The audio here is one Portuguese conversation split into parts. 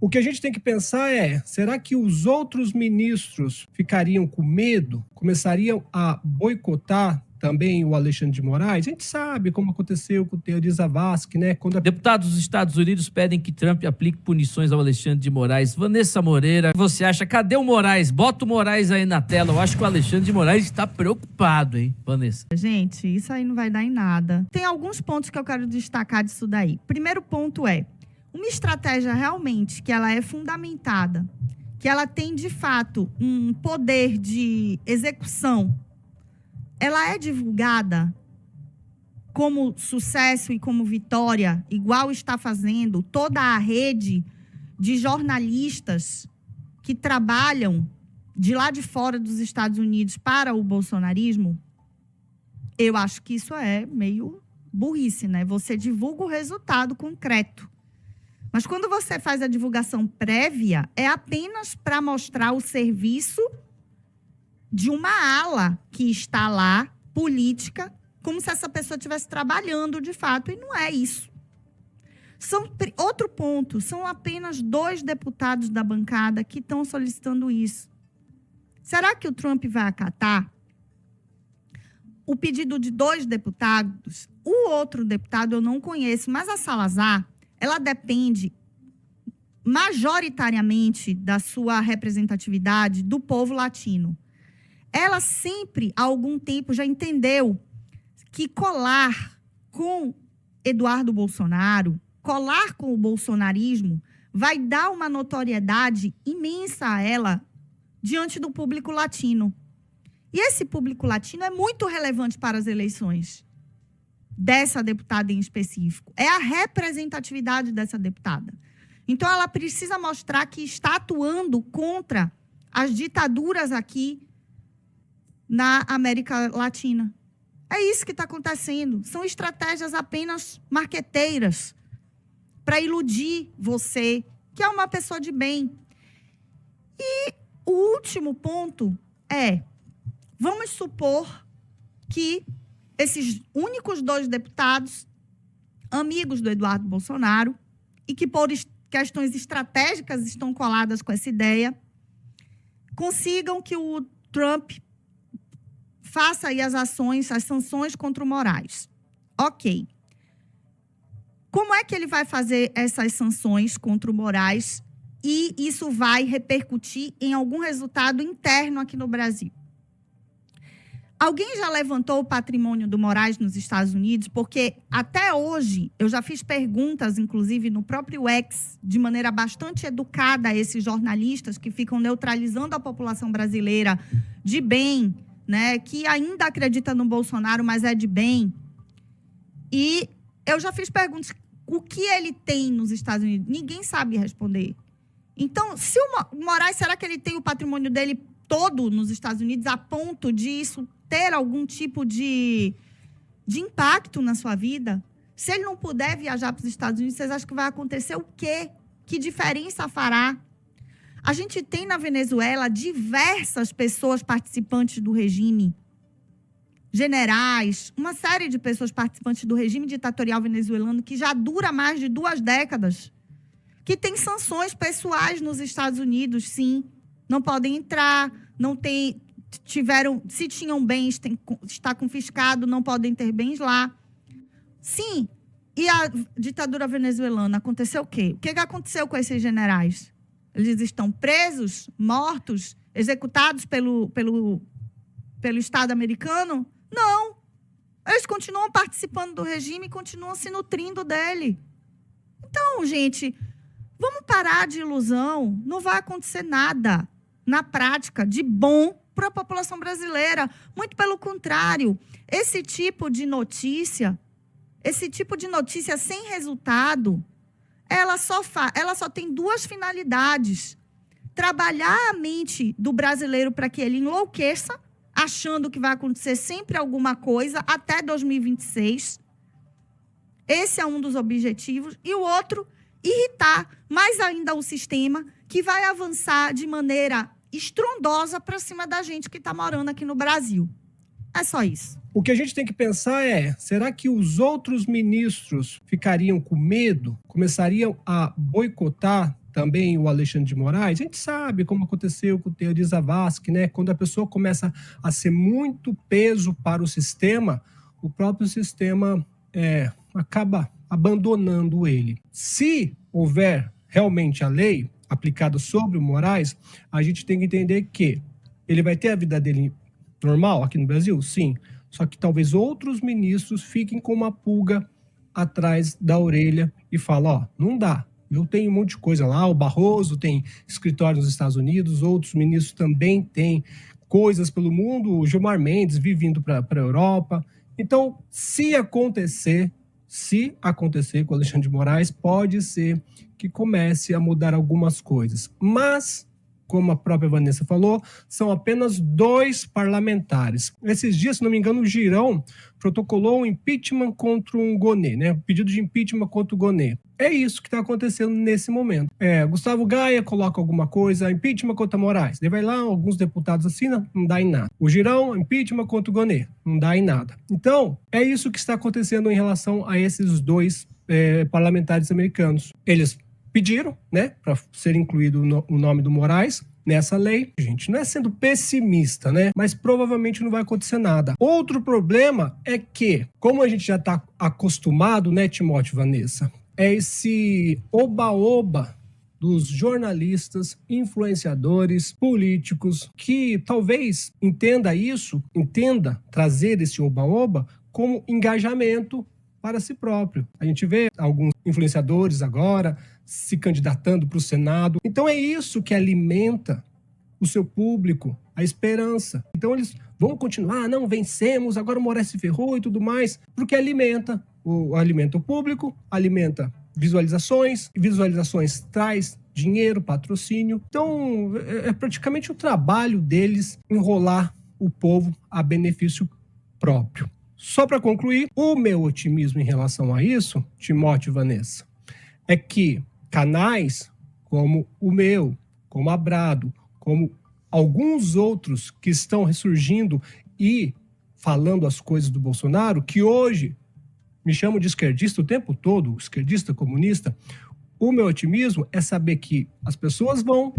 O que a gente tem que pensar é, será que os outros ministros ficariam com medo? Começariam a boicotar também o Alexandre de Moraes? A gente sabe como aconteceu com o Teori Zavascki, né? Deputados dos Estados Unidos pedem que Trump aplique punições ao Alexandre de Moraes. Vanessa Moreira, você acha, cadê o Moraes? Bota o Moraes aí na tela. Eu acho que o Alexandre de Moraes está preocupado, hein, Vanessa? Gente, isso aí não vai dar em nada. Tem alguns pontos que eu quero destacar disso daí. Primeiro ponto é, uma estratégia realmente que ela é fundamentada, que ela tem de fato um poder de execução, ela é divulgada como sucesso e como vitória, igual está fazendo toda a rede de jornalistas que trabalham de lá de fora dos Estados Unidos para o bolsonarismo. Eu acho que isso é meio burrice, né? Você divulga o resultado concreto. Mas quando você faz a divulgação prévia, é apenas para mostrar o serviço de uma ala que está lá, política, como se essa pessoa estivesse trabalhando de fato, e não é isso. Outro ponto, são apenas 2 deputados da bancada que estão solicitando isso. Será que o Trump vai acatar o pedido de 2 deputados? O outro deputado eu não conheço, mas a Salazar, ela depende majoritariamente da sua representatividade do povo latino. Ela sempre, há algum tempo, já entendeu que colar com Eduardo Bolsonaro, colar com o bolsonarismo, vai dar uma notoriedade imensa a ela diante do público latino. E esse público latino é muito relevante para as eleições dessa deputada em específico. É a representatividade dessa deputada. Então, ela precisa mostrar que está atuando contra as ditaduras aqui na América Latina. É isso que está acontecendo. São estratégias apenas marqueteiras para iludir você, que é uma pessoa de bem. E o último ponto é, vamos supor que esses únicos 2 deputados, amigos do Eduardo Bolsonaro, e que por questões estratégicas estão coladas com essa ideia, consigam que o Trump faça aí as sanções contra o Moraes. Ok. Como é que ele vai fazer essas sanções contra o Moraes e isso vai repercutir em algum resultado interno aqui no Brasil? Alguém já levantou o patrimônio do Moraes nos Estados Unidos? Porque até hoje, eu já fiz perguntas, inclusive no próprio X, de maneira bastante educada a esses jornalistas que ficam neutralizando a população brasileira de bem, né, que ainda acredita no Bolsonaro, mas é de bem. E eu já fiz perguntas, o que ele tem nos Estados Unidos? Ninguém sabe responder. Então, se o Moraes, será que ele tem o patrimônio dele todo nos Estados Unidos a ponto disso ter algum tipo de impacto na sua vida? Se ele não puder viajar para os Estados Unidos, vocês acham que vai acontecer o quê? Que diferença fará? A gente tem na Venezuela diversas pessoas participantes do regime, generais, uma série de pessoas participantes do regime ditatorial venezuelano que já dura mais de 2 décadas, que tem sanções pessoais nos Estados Unidos, sim, não podem entrar, não tem, se tinham bens, está confiscado, não podem ter bens lá. Sim, e a ditadura venezuelana, aconteceu o quê? O que aconteceu com esses generais? Eles estão presos, mortos, executados pelo Estado americano? Não. Eles continuam participando do regime e continuam se nutrindo dele. Então, gente, vamos parar de ilusão. Não vai acontecer nada, na prática, de bom para a população brasileira. Muito pelo contrário. Esse tipo de notícia sem resultado, ela só tem 2 finalidades. Trabalhar a mente do brasileiro para que ele enlouqueça, achando que vai acontecer sempre alguma coisa até 2026. Esse é um dos objetivos. E o outro, irritar mais ainda o sistema, que vai avançar de maneira estrondosa para cima da gente que está morando aqui no Brasil. É só isso. O que a gente tem que pensar é, será que os outros ministros ficariam com medo? Começariam a boicotar também o Alexandre de Moraes, a gente sabe como aconteceu com o Teori Zavascki, né? Quando a pessoa começa a ser muito peso para o sistema, o próprio sistema acaba abandonando ele. Se houver realmente a lei aplicada sobre o Moraes, a gente tem que entender que ele vai ter a vida dele normal aqui no Brasil? Sim. Só que talvez outros ministros fiquem com uma pulga atrás da orelha e falam, ó, não dá. Eu tenho um monte de coisa lá, o Barroso tem escritório nos Estados Unidos, outros ministros também têm coisas pelo mundo, o Gilmar Mendes vive indo para a Europa. Então, se acontecer com o Alexandre de Moraes, pode ser que comece a mudar algumas coisas. Mas, como a própria Vanessa falou, são apenas 2 parlamentares. Esses dias, se não me engano, o Girão protocolou um impeachment contra um Gonê, né? Pedido de impeachment contra o Gonê. É isso que está acontecendo nesse momento. Gustavo Gaia coloca alguma coisa, impeachment contra Moraes. Daí vai lá, alguns deputados assinam, não dá em nada. O Girão, impeachment contra o Gonê, não dá em nada. Então, é isso que está acontecendo em relação a esses 2 parlamentares americanos. Eles pediram, né, para ser incluído o nome do Moraes nessa lei. Gente, não é sendo pessimista, né, mas provavelmente não vai acontecer nada. Outro problema é que, como a gente já está acostumado, né, Timóteo, Vanessa, é esse oba-oba dos jornalistas, influenciadores, políticos, que talvez entenda trazer esse oba-oba como engajamento para si próprio. A gente vê alguns influenciadores agora se candidatando para o Senado. Então é isso que alimenta o seu público, a esperança. Então eles vão continuar, não, vencemos, agora o Moraes se ferrou e tudo mais, porque alimenta o público, alimenta visualizações traz dinheiro, patrocínio. Então é praticamente o trabalho deles enrolar o povo a benefício próprio. Só para concluir, o meu otimismo em relação a isso, Timóteo e Vanessa, é que canais como o meu, como a Brado, como alguns outros que estão ressurgindo e falando as coisas do Bolsonaro, que hoje me chamam de esquerdista o tempo todo, esquerdista, comunista, o meu otimismo é saber que as pessoas vão,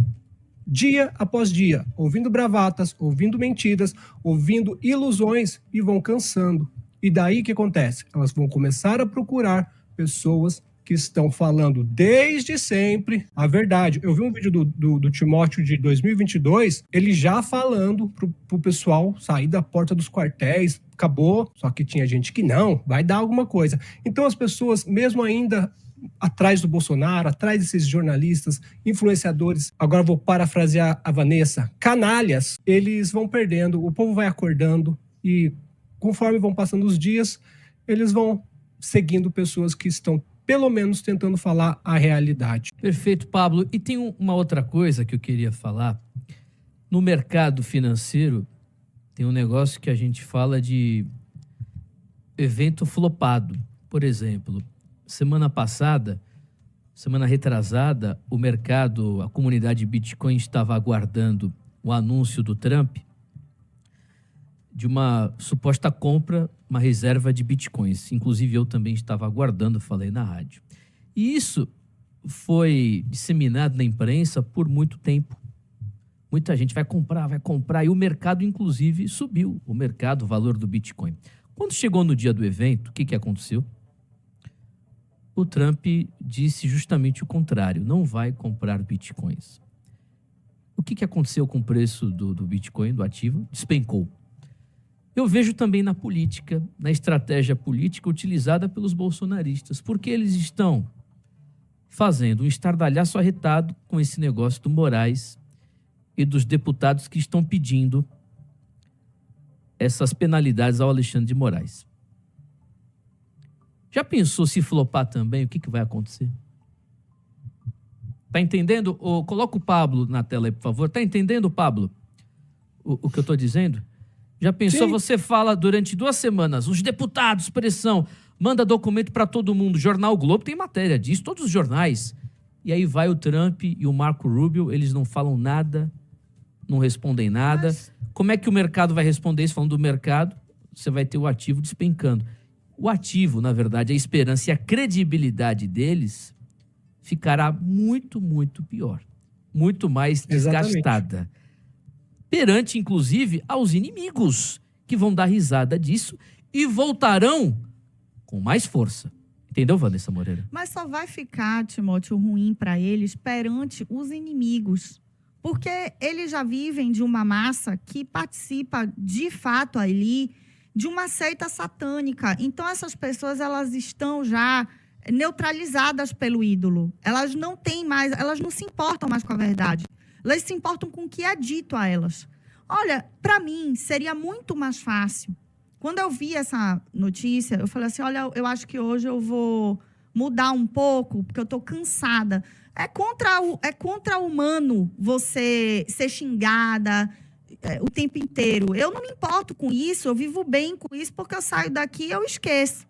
dia após dia, ouvindo bravatas, ouvindo mentiras, ouvindo ilusões e vão cansando. E daí o que acontece? Elas vão começar a procurar pessoas que estão falando desde sempre a verdade. Eu vi um vídeo do Timóteo de 2022, ele já falando pro pessoal sair da porta dos quartéis, acabou, só que tinha gente que não, vai dar alguma coisa. Então as pessoas, mesmo ainda atrás do Bolsonaro, atrás desses jornalistas, influenciadores, agora vou parafrasear a Vanessa, canalhas, eles vão perdendo, o povo vai acordando e conforme vão passando os dias, eles vão seguindo pessoas que estão pelo menos tentando falar a realidade. Perfeito, Pablo. E tem uma outra coisa que eu queria falar. No mercado financeiro, tem um negócio que a gente fala de evento flopado. Por exemplo, semana retrasada, o mercado, a comunidade Bitcoin estava aguardando o anúncio do Trump de uma suposta compra, uma reserva de bitcoins. Inclusive, eu também estava aguardando, falei na rádio. E isso foi disseminado na imprensa por muito tempo. Muita gente vai comprar, e o mercado, inclusive, subiu. O mercado, o valor do Bitcoin. Quando chegou no dia do evento, o que aconteceu? O Trump disse justamente o contrário, não vai comprar bitcoins. O que aconteceu com o preço do Bitcoin, do ativo? Despencou. Eu vejo também na política, na estratégia política utilizada pelos bolsonaristas, porque eles estão fazendo um estardalhaço arretado com esse negócio do Moraes e dos deputados que estão pedindo essas penalidades ao Alexandre de Moraes. Já pensou se flopar também? O que vai acontecer? Tá entendendo? Coloca o Pablo na tela aí, por favor. Tá entendendo, Pablo, o que eu tô dizendo? Já pensou? Sim. Você fala durante 2 semanas, os deputados, pressão, manda documento para todo mundo. Jornal Globo tem matéria disso, todos os jornais. E aí vai o Trump e o Marco Rubio, eles não falam nada, não respondem nada. Mas... como é que o mercado vai responder isso? Falando do mercado, você vai ter o ativo despencando. O ativo, na verdade, a esperança e a credibilidade deles ficará muito, muito pior. Muito mais Exatamente. desgastada. Perante, inclusive, aos inimigos, que vão dar risada disso e voltarão com mais força. Entendeu, Vanessa Moreira? Mas só vai ficar, Timóteo, ruim para eles perante os inimigos. Porque eles já vivem de uma massa que participa, de fato, ali, de uma seita satânica. Então, essas pessoas, elas estão já neutralizadas pelo ídolo. Elas não têm mais, elas não se importam mais com a verdade. Elas se importam com o que é dito a elas. Olha, para mim, seria muito mais fácil. Quando eu vi essa notícia, eu falei assim, olha, eu acho que hoje eu vou mudar um pouco, porque eu estou cansada. É contra o humano você ser xingada o tempo inteiro. Eu não me importo com isso, eu vivo bem com isso, porque eu saio daqui e eu esqueço.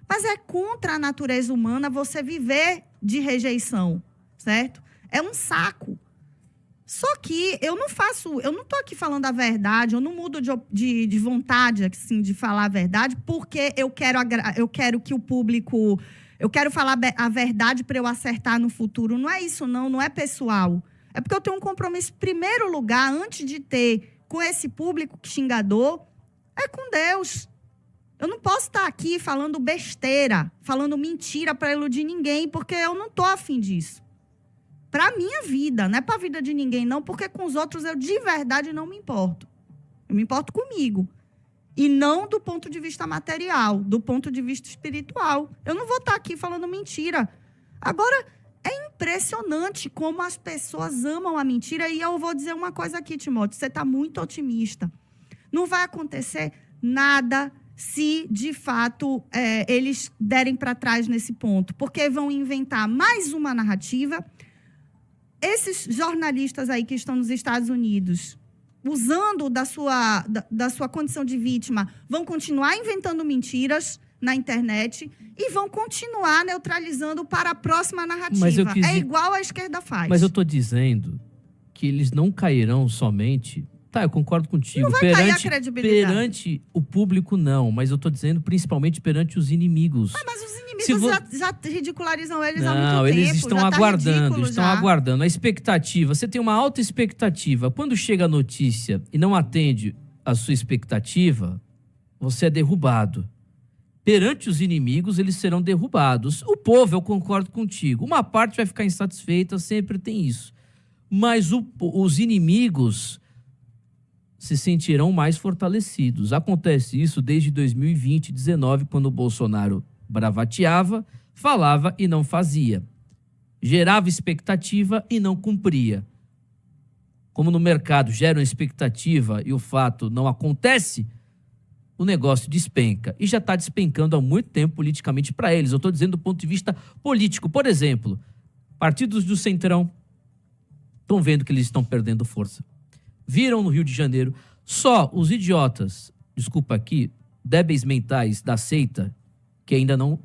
Mas é contra a natureza humana você viver de rejeição, certo? É um saco. Só que eu não estou aqui falando a verdade, eu não mudo de vontade, assim, de falar a verdade, porque eu quero que o público, eu quero falar a verdade para eu acertar no futuro. Não é isso, não é pessoal. É porque eu tenho um compromisso, em primeiro lugar, antes de ter com esse público xingador, é com Deus. Eu não posso estar aqui falando besteira, falando mentira para iludir ninguém, porque eu não estou afim disso. Para a minha vida, não é para a vida de ninguém, não, porque com os outros eu de verdade não me importo. Eu me importo comigo. E não do ponto de vista material, do ponto de vista espiritual. Eu não vou estar aqui falando mentira. Agora, é impressionante como as pessoas amam a mentira. E eu vou dizer uma coisa aqui, Timóteo, você está muito otimista. Não vai acontecer nada se, de fato, eles derem para trás nesse ponto. Porque vão inventar mais uma narrativa. Esses jornalistas aí que estão nos Estados Unidos, usando da sua condição de vítima, vão continuar inventando mentiras na internet e vão continuar neutralizando para a próxima narrativa. É igual a esquerda faz. Mas eu estou dizendo que eles não cairão somente... Tá, eu concordo contigo. Não vai cair a credibilidade. Perante o público, não. Mas eu estou dizendo principalmente perante os inimigos. Mas os inimigos já ridicularizam eles há muito tempo. Não, eles estão aguardando. A expectativa, você tem uma alta expectativa. Quando chega a notícia e não atende a sua expectativa, você é derrubado. Perante os inimigos, eles serão derrubados. O povo, eu concordo contigo. Uma parte vai ficar insatisfeita, sempre tem isso. Mas os inimigos se sentirão mais fortalecidos. Acontece isso desde 2020, 2019, quando o Bolsonaro bravateava, falava e não fazia. Gerava expectativa e não cumpria. Como no mercado gera uma expectativa e o fato não acontece, o negócio despenca. E já está despencando há muito tempo politicamente para eles. Eu estou dizendo do ponto de vista político. Por exemplo, partidos do Centrão estão vendo que eles estão perdendo força. Viram no Rio de Janeiro, só os idiotas, desculpa aqui, débeis mentais da seita, que ainda não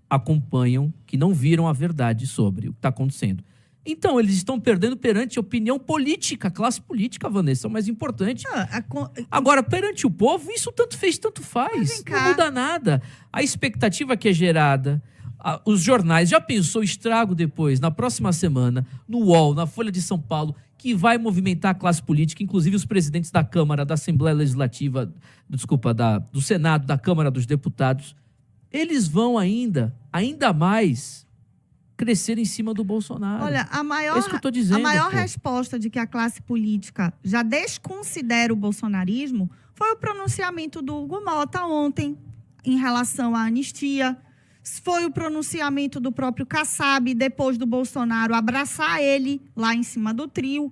acompanham, que não viram a verdade sobre o que está acontecendo. Então, eles estão perdendo perante a opinião política, a classe política, Vanessa, é o mais importante. Agora, perante o povo, isso tanto fez, tanto faz. Não muda nada. A expectativa que é gerada, os jornais, já pensou o estrago depois, na próxima semana, no UOL, na Folha de São Paulo, que vai movimentar a classe política, inclusive os presidentes da Câmara, da Assembleia Legislativa, do Senado, da Câmara dos Deputados, eles vão ainda mais crescer em cima do Bolsonaro. Olha, é isso que eu tô dizendo, a maior resposta de que a classe política já desconsidera o bolsonarismo foi o pronunciamento do Hugo Mota ontem em relação à anistia. Foi o pronunciamento do próprio Kassab, depois do Bolsonaro abraçar ele lá em cima do trio.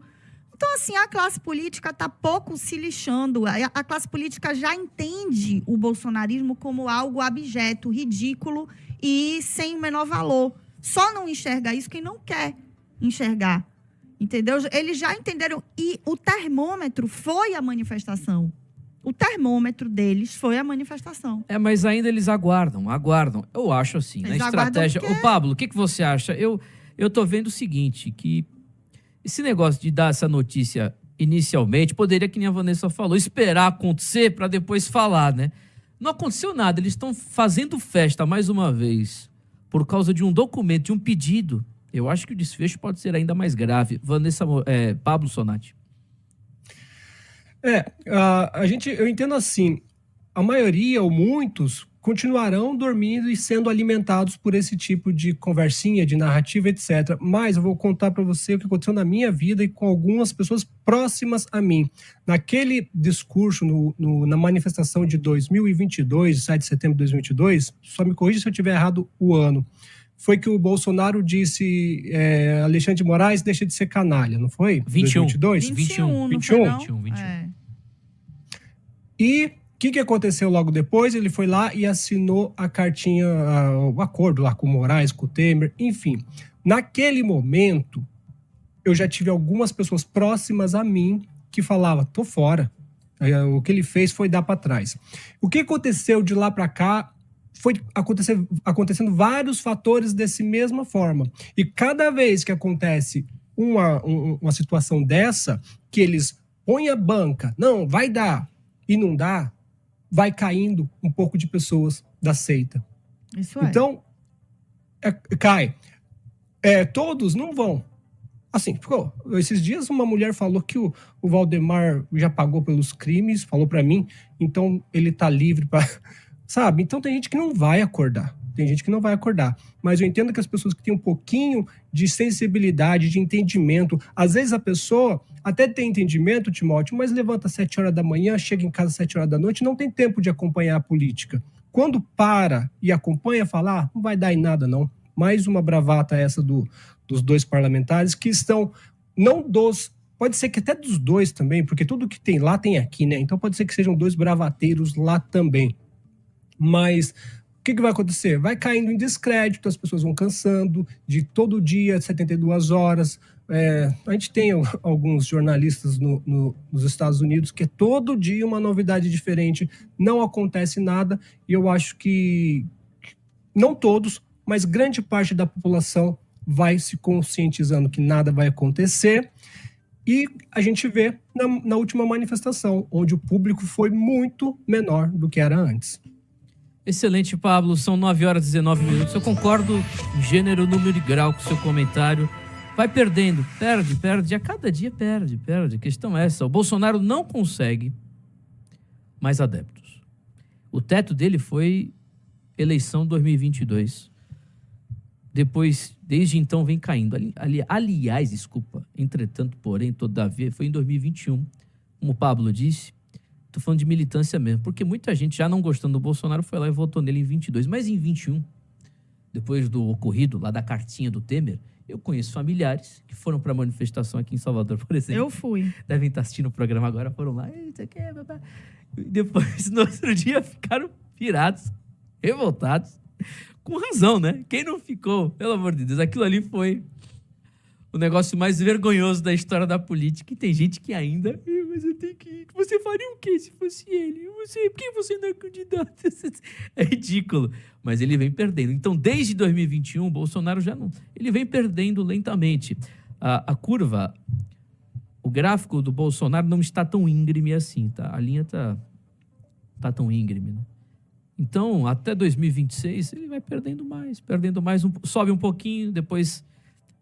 Então, assim, a classe política está pouco se lixando. A classe política já entende o bolsonarismo como algo abjeto, ridículo e sem o menor valor. Só não enxerga isso quem não quer enxergar. Entendeu? Eles já entenderam. E o termômetro foi a manifestação. O termômetro deles foi a manifestação. Mas ainda eles aguardam. Eu acho assim, eles na estratégia... Ô, Pablo, o que você acha? Eu tô vendo o seguinte, que esse negócio de dar essa notícia inicialmente, poderia, que nem a Vanessa falou, esperar acontecer para depois falar, né? Não aconteceu nada, eles estão fazendo festa mais uma vez por causa de um documento, de um pedido Eu acho que o desfecho pode ser ainda mais grave. Pablo Sonati. Eu entendo assim, a maioria ou muitos continuarão dormindo e sendo alimentados por esse tipo de conversinha, de narrativa, etc. Mas eu vou contar para você o que aconteceu na minha vida e com algumas pessoas próximas a mim. Naquele discurso, na manifestação de 2022, 7 de setembro de 2022, só me corrija se eu estiver errado o ano, foi que o Bolsonaro disse Alexandre de Moraes deixa de ser canalha, não foi? 21. 2022? 21, 21. E o que aconteceu logo depois? Ele foi lá e assinou a cartinha, o acordo lá com o Moraes, com o Temer, enfim. Naquele momento, eu já tive algumas pessoas próximas a mim que falavam, tô fora. O que ele fez foi dar para trás. O que aconteceu de lá para cá foi acontecendo vários fatores dessa mesma forma. E cada vez que acontece uma situação dessa, que eles põem a banca, não, vai dar, e não dá, vai caindo um pouco de pessoas da seita. Isso é. Então, cai. Todos não vão. Assim, esses dias uma mulher falou que o Valdemar já pagou pelos crimes, falou para mim, então ele tá livre para... Sabe? Então tem gente que não vai acordar. Mas eu entendo que as pessoas que têm um pouquinho de sensibilidade, de entendimento, às vezes a pessoa até tem entendimento, Timóteo, mas levanta às 7 horas da manhã, chega em casa às 7 horas da noite, não tem tempo de acompanhar a política. Quando para e acompanha, fala, não vai dar em nada não. Mais uma bravata essa dos dois parlamentares que estão, pode ser que até dos dois também, porque tudo que tem lá tem aqui, né? Então pode ser que sejam dois bravateiros lá também. Mas o que vai acontecer? Vai caindo em descrédito, as pessoas vão cansando de todo dia, 72 horas. A gente tem alguns jornalistas nos Estados Unidos que é todo dia uma novidade diferente, não acontece nada, e eu acho que não todos, mas grande parte da população vai se conscientizando que nada vai acontecer. E a gente vê na última manifestação, onde o público foi muito menor do que era antes. Excelente, Pablo. São 9 horas e 19 minutos. Eu concordo em gênero, número e grau com o seu comentário. Vai perdendo, perde. A cada dia perde. A questão é essa. O Bolsonaro não consegue mais adeptos. O teto dele foi eleição 2022. Depois, desde então, vem caindo. Aliás, entretanto, porém, todavia, foi em 2021. Como o Pablo disse, estou falando de militância mesmo, porque muita gente já não gostando do Bolsonaro foi lá e votou nele em 22. Mas em 21, depois do ocorrido lá da cartinha do Temer, eu conheço familiares que foram para a manifestação aqui em Salvador, por exemplo. Eu fui. Devem estar assistindo o programa agora, foram lá. E depois, no outro dia, ficaram pirados, revoltados. Com razão, né? Quem não ficou, pelo amor de Deus, aquilo ali foi o negócio mais vergonhoso da história da política. E tem gente que ainda... Mas eu tenho que ir. Você faria o quê se fosse ele? Por que você não é candidato? É ridículo. Mas ele vem perdendo. Então, desde 2021, o Bolsonaro já não... Ele vem perdendo lentamente. A curva, o gráfico do Bolsonaro não está tão íngreme assim, tá? A linha tá tão íngreme, né? Então, até 2026, ele vai perdendo mais, sobe um pouquinho, depois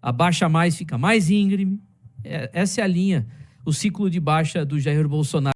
abaixa mais, fica mais íngreme. Essa é a linha, o ciclo de baixa do Jair Bolsonaro.